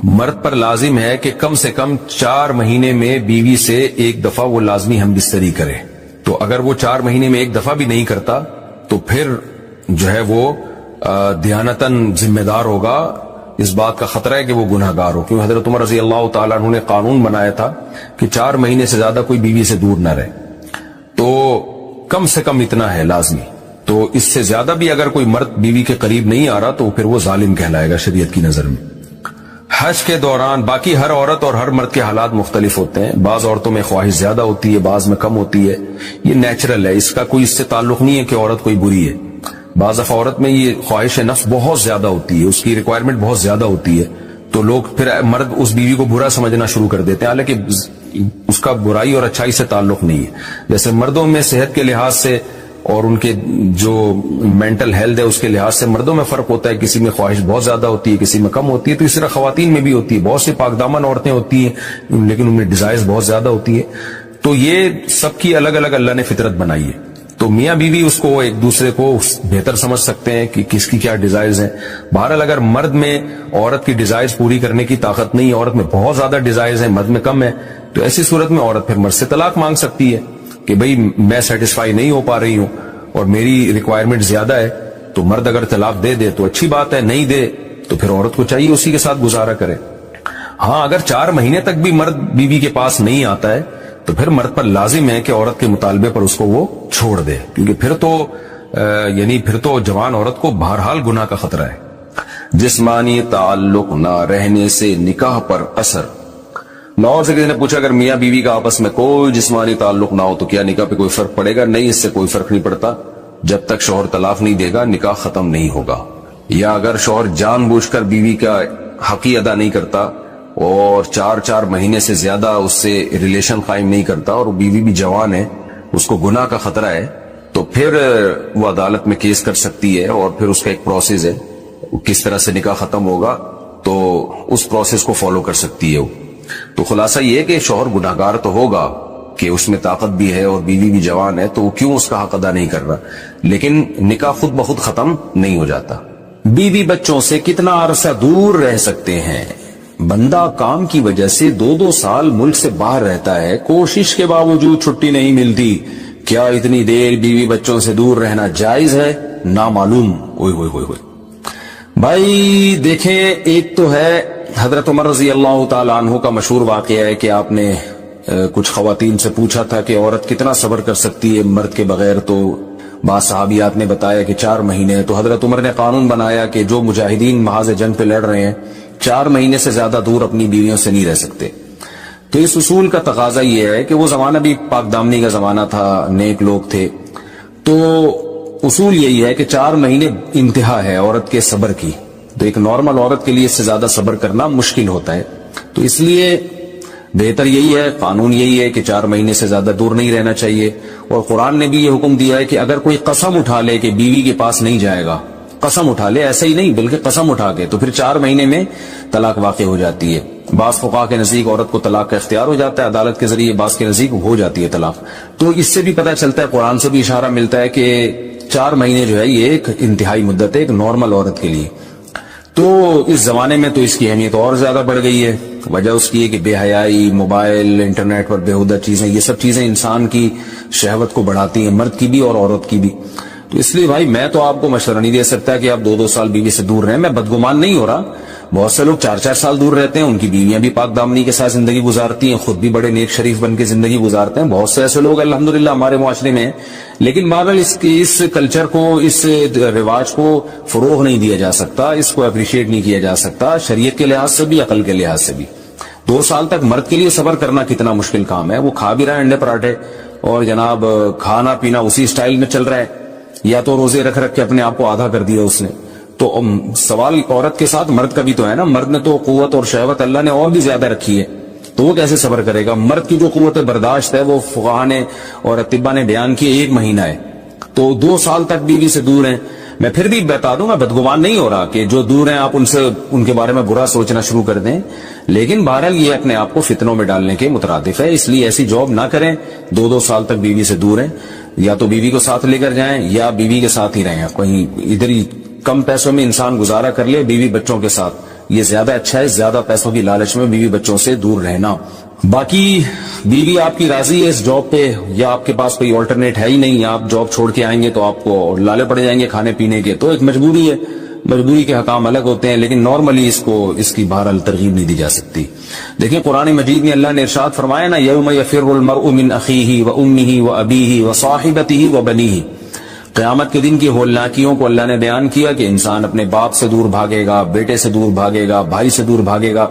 مرد پر لازم ہے کہ کم سے کم 4 مہینے میں بیوی سے ایک دفعہ وہ لازمی ہم بستری کرے. تو اگر وہ 4 مہینے میں ایک دفعہ بھی نہیں کرتا تو پھر جو ہے وہ دیانتاً ذمہ دار ہوگا. اس بات کا خطرہ ہے کہ وہ گناہ گار ہو، کیونکہ حضرت عمر رضی اللہ تعالیٰ عنہ نے قانون بنایا تھا کہ 4 مہینے سے زیادہ کوئی بیوی سے دور نہ رہے. تو کم سے کم اتنا ہے لازمی. تو اس سے زیادہ بھی اگر کوئی مرد بیوی کے قریب نہیں آ رہا تو پھر وہ ظالم کہلائے گا شریعت کی نظر میں. حج کے دوران باقی ہر عورت اور ہر مرد کے حالات مختلف ہوتے ہیں. بعض عورتوں میں خواہش زیادہ ہوتی ہے، بعض میں کم ہوتی ہے. یہ نیچرل ہے، اس کا کوئی اس سے تعلق نہیں ہے کہ عورت کوئی بری ہے. بعض دفعہ عورت میں یہ خواہش نفس بہت زیادہ ہوتی ہے، اس کی ریکوائرمنٹ بہت زیادہ ہوتی ہے، تو لوگ پھر مرد اس بیوی کو برا سمجھنا شروع کر دیتے ہیں، حالانکہ اس کا برائی اور اچھائی سے تعلق نہیں ہے. جیسے مردوں میں صحت کے لحاظ سے اور ان کے جو مینٹل ہیلتھ ہے اس کے لحاظ سے مردوں میں فرق ہوتا ہے. کسی میں خواہش بہت زیادہ ہوتی ہے، کسی میں کم ہوتی ہے. تو اس طرح خواتین میں بھی ہوتی ہے. بہت سی پاک دامن عورتیں ہوتی ہیں لیکن ان میں ڈیزائرز بہت زیادہ ہوتی ہے. تو یہ سب کی الگ الگ اللہ نے فطرت بنائی ہے. تو میاں بیوی اس کو ایک دوسرے کو بہتر سمجھ سکتے ہیں کہ کس کی کیا ڈیزائرز ہیں. بہرحال اگر مرد میں عورت کی ڈیزائرز پوری کرنے کی طاقت نہیں، عورت میں بہت زیادہ ڈیزائرز ہیں، مرد میں کم ہے، تو ایسی صورت میں عورت پھر مرد سے طلاق مانگ سکتی ہے کہ بھئی میں سیٹسفائی نہیں ہو پا رہی ہوں اور میری ریکوائرمنٹ زیادہ ہے. تو مرد اگر طلاق دے دے تو اچھی بات ہے، نہیں دے تو پھر عورت کو چاہیے اسی کے ساتھ گزارا کرے. ہاں اگر 4 مہینے تک بھی مرد بیوی کے پاس نہیں آتا ہے تو پھر مرد پر لازم ہے کہ عورت کے مطالبے پر اس کو وہ چھوڑ دے، کیونکہ پھر تو جوان عورت کو بہرحال گناہ کا خطرہ ہے. جسمانی تعلق نہ رہنے سے نکاح پر اثر. لاہور سے کسی نے پوچھا اگر میاں بیوی کا آپس میں کوئی جسمانی تعلق نہ ہو تو کیا نکاح پہ کوئی فرق پڑے گا؟ نہیں، اس سے کوئی فرق نہیں پڑتا. جب تک شوہر طلاق نہیں دے گا نکاح ختم نہیں ہوگا. یا اگر شوہر جان بوجھ کر بیوی کا حق ادا نہیں کرتا اور 4 مہینے سے زیادہ اس سے ریلیشن قائم نہیں کرتا اور بیوی بھی جوان ہے، اس کو گناہ کا خطرہ ہے، تو پھر وہ عدالت میں کیس کر سکتی ہے اور پھر اس کا ایک پروسیس ہے کس طرح سے نکاح ختم ہوگا، تو اس پروسیس کو فالو کر سکتی ہے. تو خلاصہ یہ ہے کہ شوہر گناہگار تو ہوگا کہ اس میں طاقت بھی ہے اور بیوی بھی جوان ہے، تو وہ کیوں اس کا حق ادا نہیں کر رہا، لیکن نکاح خود بخود ختم نہیں ہو جاتا. بیوی بچوں سے کتنا عرصہ دور رہ سکتے ہیں؟ بندہ کام کی وجہ سے 2 سال ملک سے باہر رہتا ہے، کوشش کے باوجود چھٹی نہیں ملتی. کیا اتنی دیر بیوی بچوں سے دور رہنا جائز ہے؟ نامعلوم. ہوئے بھائی دیکھیں، ایک تو ہے حضرت عمر رضی اللہ تعالیٰ عنہ کا مشہور واقعہ ہے کہ آپ نے کچھ خواتین سے پوچھا تھا کہ عورت کتنا صبر کر سکتی ہے مرد کے بغیر، تو بعض صحابیات نے بتایا کہ 4 مہینے. تو حضرت عمر نے قانون بنایا کہ جو مجاہدین محاذ جنگ پہ لڑ رہے ہیں 4 مہینے سے زیادہ دور اپنی بیویوں سے نہیں رہ سکتے. تو اس اصول کا تقاضا یہ ہے کہ وہ زمانہ بھی پاک دامنی کا زمانہ تھا، نیک لوگ تھے، تو اصول یہی ہے کہ 4 مہینے انتہا ہے عورت کے صبر کی. تو ایک نارمل عورت کے لیے اس سے زیادہ صبر کرنا مشکل ہوتا ہے، تو اس لیے بہتر یہی ہے، قانون یہی ہے کہ 4 مہینے سے زیادہ دور نہیں رہنا چاہیے. اور قرآن نے بھی یہ حکم دیا ہے کہ اگر کوئی قسم اٹھا لے کہ بیوی کے پاس نہیں جائے گا، قسم اٹھا لے، ایسا ہی نہیں بلکہ قسم اٹھا کے، تو پھر 4 مہینے میں طلاق واقع ہو جاتی ہے. بعض فقہا کے نزدیک عورت کو طلاق کا اختیار ہو جاتا ہے عدالت کے ذریعے، بعض کے نزدیک ہو جاتی ہے طلاق. تو اس سے بھی پتہ چلتا ہے، قرآن سے بھی اشارہ ملتا ہے کہ 4 مہینے جو ہے یہ ایک انتہائی مدت ہے ایک نارمل عورت کے لیے. تو اس زمانے میں تو اس کی اہمیت اور زیادہ بڑھ گئی ہے. وجہ اس کی ہے کہ بے حیائی، موبائل، انٹرنیٹ پر بیہودہ چیزیں، یہ سب چیزیں انسان کی شہوت کو بڑھاتی ہیں، مرد کی بھی اور عورت کی بھی. تو اس لیے بھائی میں تو آپ کو مشورہ نہیں دے سکتا کہ آپ 2 سال بیوی سے دور رہیں. میں بدگمان نہیں ہو رہا، بہت سے لوگ 4 سال دور رہتے ہیں، ان کی بیویاں بھی پاک دامنی کے ساتھ زندگی گزارتی ہیں، خود بھی بڑے نیک شریف بن کے زندگی گزارتے ہیں. بہت سے ایسے لوگ الحمدللہ ہمارے معاشرے میں ہیں. لیکن بہرحال اس کلچر کو، اس رواج کو فروغ نہیں دیا جا سکتا، اس کو اپریشیٹ نہیں کیا جا سکتا شریعت کے لحاظ سے بھی، عقل کے لحاظ سے بھی. 2 سال تک مرد کے لیے صبر کرنا کتنا مشکل کام ہے. وہ کھا بھی رہا ہے انڈے پراٹھے اور جناب کھانا پینا اسی سٹائل میں چل رہا ہے، یا تو روزے رکھ کے اپنے آپ کو آدھا کر دیا اس نے. تو سوال عورت کے ساتھ مرد کا بھی تو ہے نا. مرد نے تو قوت اور شہوت اللہ نے اور بھی زیادہ رکھی ہے، تو وہ کیسے صبر کرے گا؟ مرد کی جو قوت برداشت ہے وہ فقہا نے اور اطباء نے بیان کی 1 مہینہ ہے. تو 2 سال تک بیوی سے دور ہیں. میں پھر بھی بتا دوں، میں بدگمان نہیں ہو رہا کہ جو دور ہیں آپ ان کے بارے میں برا سوچنا شروع کر دیں، لیکن بہرحال یہ اپنے آپ کو فتنوں میں ڈالنے کے مترادف ہے. اس لیے ایسی جاب نہ کریں. 2 سال تک بیوی سے دور ہیں، یا تو بیوی کو ساتھ لے کر جائیں یا بیوی کے ساتھ ہی رہیں. کہیں ادھر ہی کم پیسوں میں انسان گزارا کر لے بیوی بچوں کے ساتھ، یہ زیادہ اچھا ہے زیادہ پیسوں کی لالچ میں بیوی بچوں سے دور رہنا. باقی بیوی آپ کی راضی ہے اس جاب پہ یا آپ کے پاس کوئی آلٹرنیٹ ہے ہی نہیں, آپ جاب چھوڑ کے آئیں گے تو آپ کو لالے پڑ جائیں گے کھانے پینے کے, تو ایک مجبوری ہے, مجبوری کے حکام الگ ہوتے ہیں, لیکن نارملی اس کی بہرحال ترغیب نہیں دی جا سکتی. دیکھیں قرآن مجید میں اللہ نے ارشاد فرمایا نا, یوم یفر المرء من اخیہ وامہ وابیہ وصاحبتہ وبنیہ. قیامت کے دن کی ہولناکیوں کو اللہ نے بیان کیا کہ انسان اپنے باپ سے دور بھاگے گا, بیٹے سے دور بھاگے گا, بھائی سے دور بھاگے گا.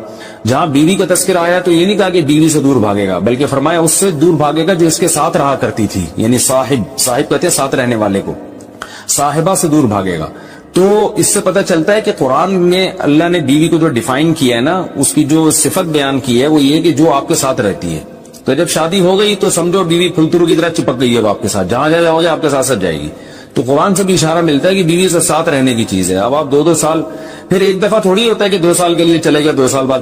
جہاں بیوی کا تذکرہ آیا تو یہ نہیں کہا کہ بیوی سے دور بھاگے گا, بلکہ فرمایا اس سے دور بھاگے گا جو اس کے ساتھ رہا کرتی تھی, یعنی صاحب کہتے ہیں ساتھ رہنے والے کو, صاحبہ سے دور بھاگے گا. تو اس سے پتہ چلتا ہے کہ قرآن میں اللہ نے بیوی کو جو ڈیفائن کیا ہے نا, اس کی جو صفت بیان کی ہے وہ یہ کہ جو آپ کے ساتھ رہتی ہے. تو جب شادی ہو گئی تو سمجھو بیوی پھلترو کی طرح چپک گئی ہے آپ کے ساتھ, جہاں جاؤ گے آپ کے ساتھ جائے گی. تو قرآن سے بھی اشارہ ملتا ہے کہ بیوی سے ساتھ رہنے کی چیز ہے. اب آپ 2 سال, پھر ایک دفعہ تھوڑی ہوتا ہے کہ 2 سال کے لیے چلے گئے 2 سال بعد